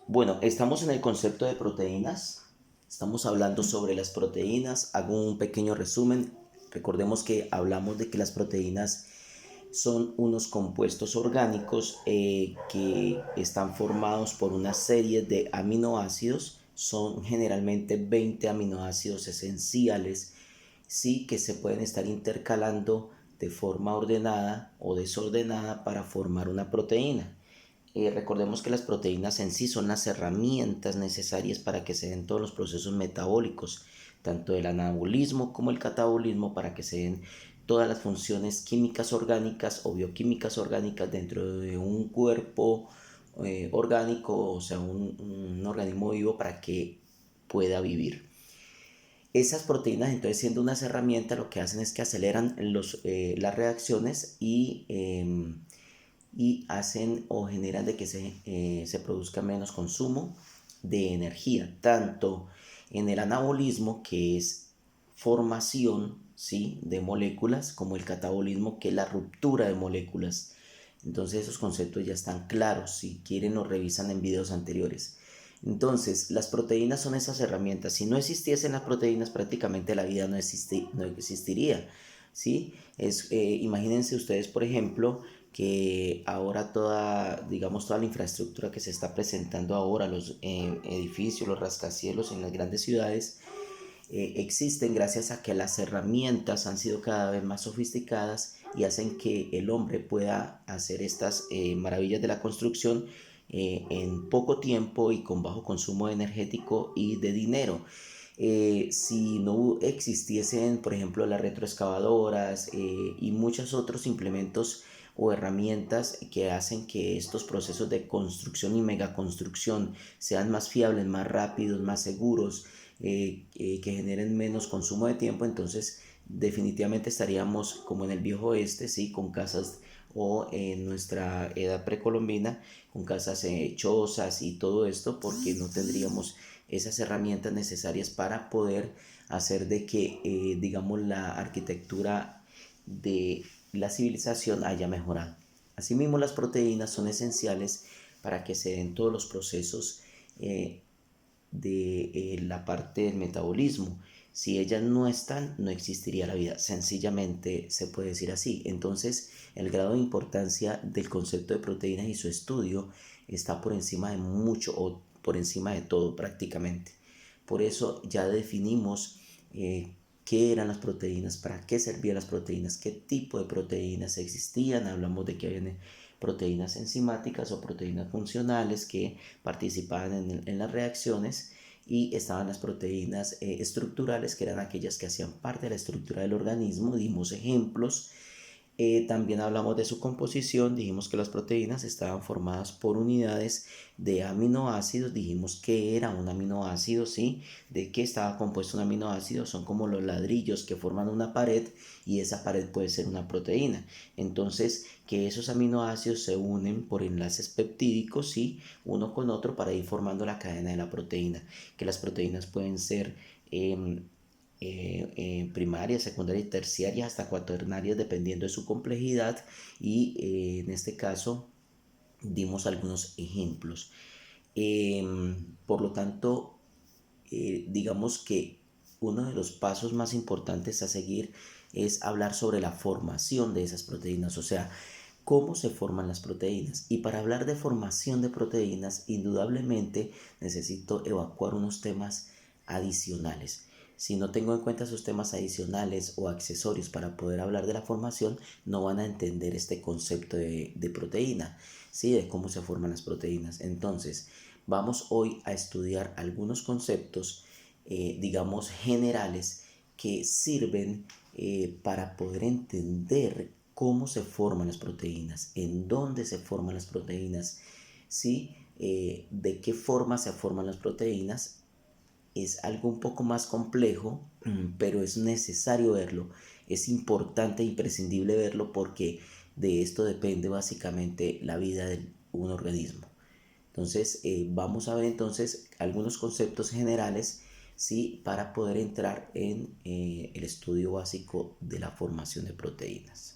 Bueno, estamos en el concepto de proteínas. Estamos hablando sobre las proteínas. Hago un pequeño resumen. Recordemos que hablamos de que las proteínas son unos compuestos orgánicos que están formados por una serie de aminoácidos. Son generalmente 20 aminoácidos esenciales, sí, que se pueden estar intercalando de forma ordenada o desordenada para formar una proteína. Recordemos que las proteínas en sí son las herramientas necesarias para que se den todos los procesos metabólicos, tanto el anabolismo como el catabolismo, para que se den todas las funciones químicas orgánicas o bioquímicas orgánicas dentro de un cuerpo orgánico, o sea, un organismo vivo para que pueda vivir. Esas proteínas, entonces, siendo unas herramientas, lo que hacen es que aceleran las reacciones y hacen o generan de que se produzca menos consumo de energía, tanto en el anabolismo, que es formación, ¿sí?, de moléculas, como el catabolismo, que es la ruptura de moléculas. Entonces esos conceptos ya están claros, si quieren los revisan en videos anteriores. Entonces, las proteínas son esas herramientas. Si no existiesen las proteínas, prácticamente la vida no existiría, ¿sí? Imagínense ustedes, por ejemplo, que ahora digamos, toda la infraestructura que se está presentando ahora, los edificios, los rascacielos en las grandes ciudades, existen gracias a que las herramientas han sido cada vez más sofisticadas y hacen que el hombre pueda hacer estas maravillas de la construcción en poco tiempo y con bajo consumo energético y de dinero. Si no existiesen, por ejemplo, las retroexcavadoras y muchos otros implementos o herramientas que hacen que estos procesos de construcción y megaconstrucción sean más fiables, más rápidos, más seguros, que generen menos consumo de tiempo, entonces definitivamente estaríamos como en el viejo oeste, ¿sí?, con casas, o en nuestra edad precolombina, con casas chozas y todo esto, porque no tendríamos esas herramientas necesarias para poder hacer de que, digamos, la arquitectura de la civilización haya mejorado. Asimismo, las proteínas son esenciales para que se den todos los procesos de la parte del metabolismo. Si ellas no están, no existiría la vida. Sencillamente se puede decir así. Entonces, el grado de importancia del concepto de proteínas y su estudio está por encima de mucho, o por encima de todo prácticamente. Por eso ya definimos qué eran las proteínas, para qué servían las proteínas, qué tipo de proteínas existían. Hablamos de que habían proteínas enzimáticas o proteínas funcionales que participaban en las reacciones, y estaban las proteínas estructurales, que eran aquellas que hacían parte de la estructura del organismo. Dimos ejemplos. También hablamos de su composición, dijimos que las proteínas estaban formadas por unidades de aminoácidos. Dijimos que era un aminoácido, ¿sí? ¿De qué estaba compuesto un aminoácido? Son como los ladrillos que forman una pared, y esa pared puede ser una proteína. Entonces, que esos aminoácidos se unen por enlaces peptídicos, ¿sí?, uno con otro, para ir formando la cadena de la proteína. Que las proteínas pueden ser primarias, secundarias, terciarias, hasta cuaternarias, dependiendo de su complejidad, y en este caso dimos algunos ejemplos. Por lo tanto, digamos que uno de los pasos más importantes a seguir es hablar sobre la formación de esas proteínas, o sea, cómo se forman las proteínas. Y para hablar de formación de proteínas, indudablemente necesito evacuar unos temas adicionales. Si no tengo en cuenta esos temas adicionales o accesorios para poder hablar de la formación, no van a entender este concepto de proteína, ¿sí?, de cómo se forman las proteínas. Entonces, vamos hoy a estudiar algunos conceptos, digamos, generales, que sirven para poder entender cómo se forman las proteínas, en dónde se forman las proteínas, ¿sí? De qué forma se forman las proteínas. Es algo un poco más complejo, pero es necesario verlo. Es importante e imprescindible verlo, porque de esto depende básicamente la vida de un organismo. Entonces, vamos a ver entonces algunos conceptos generales, ¿sí?, para poder entrar en el estudio básico de la formación de proteínas.